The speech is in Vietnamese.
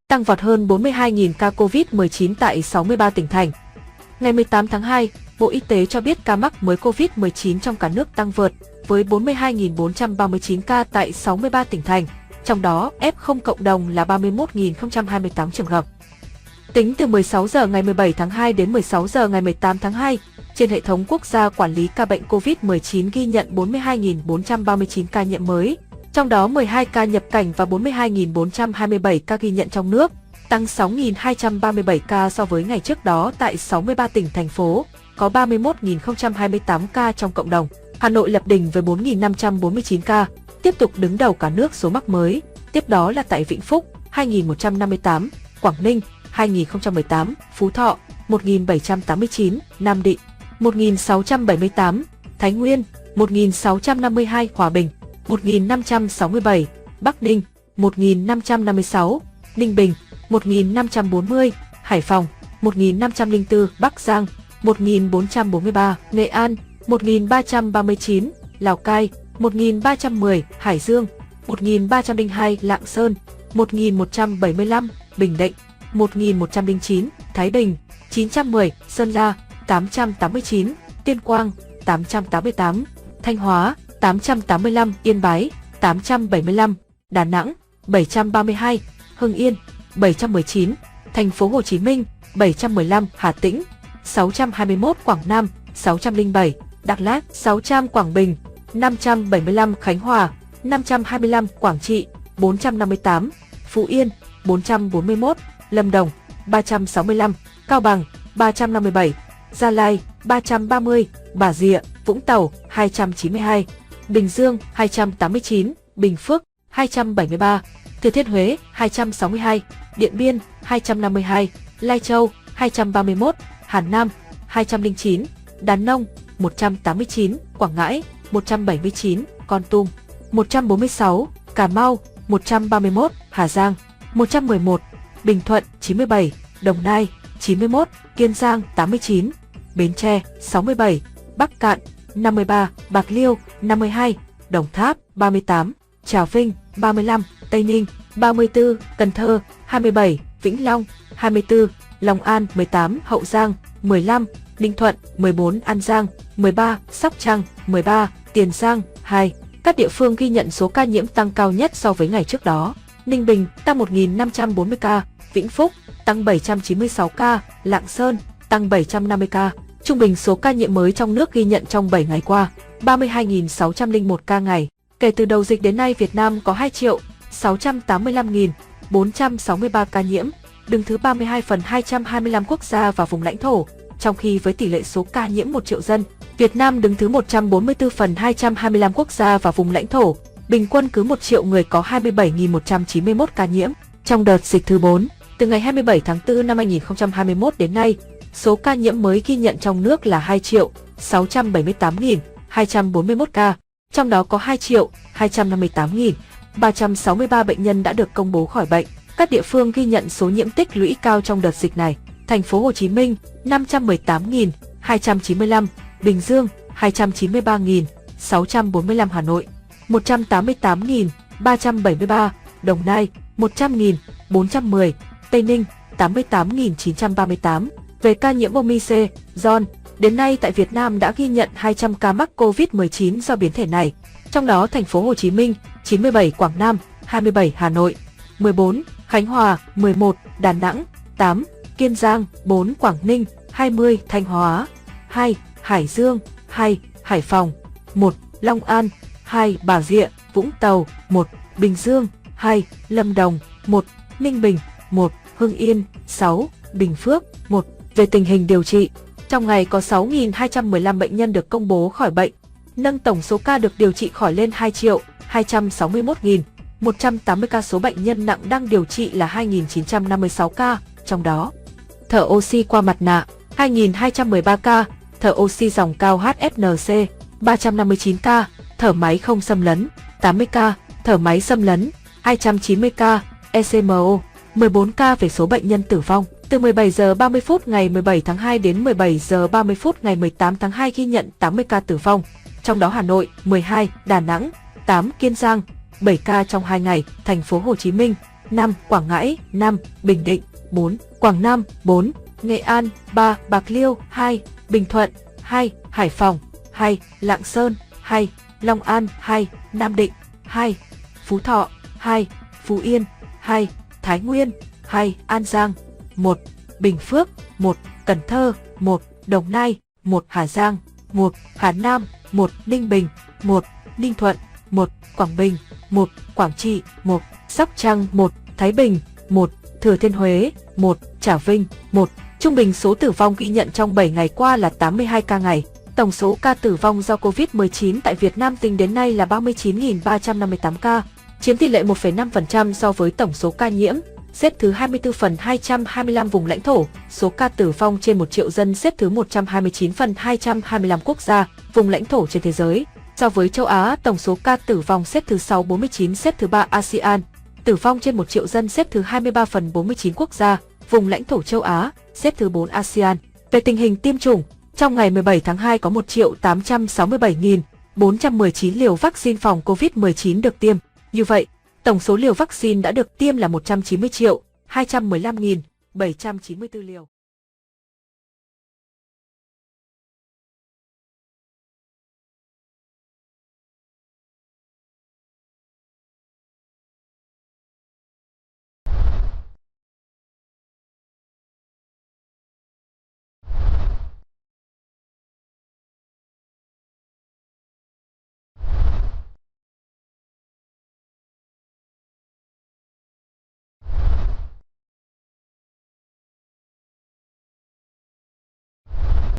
tăng vọt hơn 42.000 ca COVID-19 tại 63 tỉnh thành. Ngày 18 tháng 2, Bộ Y tế cho biết ca mắc mới COVID-19 trong cả nước tăng vượt với 42.439 ca tại 63 tỉnh thành, trong đó F0 cộng đồng là 31.028 trường hợp. Tính từ 16 giờ ngày 17 tháng 2 đến 16 giờ ngày 18 tháng 2, trên hệ thống quốc gia quản lý ca bệnh COVID-19 ghi nhận 42.439 ca nhiễm mới, trong đó 12 ca nhập cảnh và 42.427 ca ghi nhận trong nước, tăng 6.237 ca so với ngày trước đó tại 63 tỉnh thành phố, có 31.028 ca trong cộng đồng. Hà Nội lập đỉnh với 4.549 ca, tiếp tục đứng đầu cả nước số mắc mới, tiếp đó là tại Vĩnh Phúc 2.158, Quảng Ninh 2.018, Phú Thọ 1.789, Nam Định 1.678, Thái Nguyên 1.652, Hòa Bình 1.567, Bắc Ninh 1.556, Ninh Bình 1.540, Hải Phòng 1.504, Bắc Giang 1.443, Nghệ An 1.339, Lào Cai 1.310, Hải Dương 1.302, Lạng Sơn 1.175, Bình Định 1.109, Thái Bình 910, Sơn La 889, Tuyên Quang 888, Thanh Hóa 885, Yên Bái 875, Đà Nẵng 732, Hưng Yên 719, Thành phố Hồ Chí Minh 715, Hà Tĩnh 621, Quảng Nam 607, Đắk Lắk 600, Quảng Bình 575, Khánh Hòa 525, Quảng Trị 458, Phú Yên 441, Lâm Đồng 365, Cao Bằng 357, Gia Lai 330, Bà Rịa, Vũng Tàu 292, Bình Dương 289, Bình Phước 273, Thừa Thiên Huế 262, Điện Biên 252, Lai Châu 231, Hà Nam 209, Đắk Nông 189, Quảng Ngãi 179, Kon Tum 146, Cà Mau 131, Hà Giang 111, Bình Thuận 97, Đồng Nai 91, Kiên Giang 89, Bến Tre 67, Bắc Cạn 53, Bạc Liêu 52, Đồng Tháp 38, Trà Vinh 35, Tây Ninh 34, Cần Thơ 27, Vĩnh Long 24, Long An 18, Hậu Giang 15, Ninh Thuận 14, An Giang 13, Sóc Trăng 13, Tiền Giang 2. Các địa phương ghi nhận số ca nhiễm tăng cao nhất so với ngày trước đó. Ninh Bình tăng 1.540 ca, Vĩnh Phúc tăng 796 ca, Lạng Sơn tăng 750 ca. Trung bình số ca nhiễm mới trong nước ghi nhận trong 7 ngày qua, 32.601 ca ngày. Kể từ đầu dịch đến nay, Việt Nam có 2.685.463 ca nhiễm, đứng thứ 32 phần 225 quốc gia và vùng lãnh thổ, trong khi với tỷ lệ số ca nhiễm 1 triệu dân, Việt Nam đứng thứ 144 phần 225 quốc gia và vùng lãnh thổ, bình quân cứ 1 triệu người có 27.191 ca nhiễm. Trong đợt dịch thứ 4, từ ngày 27 tháng 4 năm 2021 đến nay, số ca nhiễm mới ghi nhận trong nước là 2.678.241 ca, trong đó có 2.258.363 bệnh nhân đã được công bố khỏi bệnh. Các địa phương ghi nhận số nhiễm tích lũy cao trong đợt dịch này: Thành phố Hồ Chí Minh 518.295, Bình Dương 293.645, Hà Nội 188.373, Đồng Nai 100.410, Tây Ninh 88.938. Về ca nhiễm Omicron, đến nay tại Việt Nam đã ghi nhận 200 ca mắc COVID-19 do biến thể này, trong đó Thành phố Hồ Chí Minh 97, Quảng Nam 27, Hà Nội 14, Khánh Hòa 11, Đà Nẵng 8, Kiên Giang 4, Quảng Ninh 20, Thanh Hóa 2, Hải Dương 2, Hải Phòng 1, Long An 2, Bà Rịa, Vũng Tàu 1, Bình Dương 2, Lâm Đồng 1, Ninh Bình 1, Hưng Yên 6, Bình Phước 1. Về tình hình điều trị, trong ngày có 6.215 bệnh nhân được công bố khỏi bệnh, nâng tổng số ca được điều trị khỏi lên 2.261.180 ca. Số bệnh nhân nặng đang điều trị là 2.956 ca, trong đó thở oxy qua mặt nạ 2.213 ca, thở oxy dòng cao HFNC 359 ca, thở máy không xâm lấn 80 ca, thở máy xâm lấn 290 ca, ECMO 14 ca. Về số bệnh nhân tử vong, từ 17 giờ 30 phút ngày 17 tháng 2 đến 17 giờ 30 phút ngày 18 tháng 2 ghi nhận 80 ca tử vong, trong đó Hà Nội 12, Đà Nẵng 8, Kiên Giang 7 ca trong 2 ngày, Thành phố Hồ Chí Minh 5. Quảng Ngãi, 5. Bình Định, 4. Quảng Nam, 4. Nghệ An, 3. Bạc Liêu, 2. Bình Thuận, 2. Hải Phòng, 2. Lạng Sơn, 2. Long An, 2. Nam Định, 2. Phú Thọ, 2. Phú Yên, 2. Thái Nguyên, 2. An Giang, 1. Bình Phước, 1. Cần Thơ, 1. Đồng Nai, 1. Hà Giang, 1. Hà Nam, 1. Ninh Bình, 1. Ninh Thuận, 1. Quảng Bình, 1. Quảng Trị, 1. Sóc Trăng, 1. Thái Bình, 1. Thừa Thiên Huế, 1. Trà Vinh, 1. Trung bình số tử vong ghi nhận trong 7 ngày qua là 82 ca ngày. Tổng số ca tử vong do Covid-19 tại Việt Nam tính đến nay là 39.358 ca, chiếm tỷ lệ 1,5% so với tổng số ca nhiễm, xếp thứ 24 phần 225 vùng lãnh thổ, số ca tử vong trên 1 triệu dân xếp thứ 129 phần 225 quốc gia, vùng lãnh thổ trên thế giới. So với châu Á, tổng số ca tử vong xếp thứ 649, xếp thứ 3 ASEAN, tử vong trên 1 triệu dân xếp thứ 23 phần 49 quốc gia, vùng lãnh thổ châu Á, xếp thứ 4 ASEAN. Về tình hình tiêm chủng, trong ngày 17 tháng 2 có 1.867.419 liều vaccine phòng COVID-19 được tiêm. Như vậy, tổng số liều vaccine đã được tiêm là 190.215.794 liều.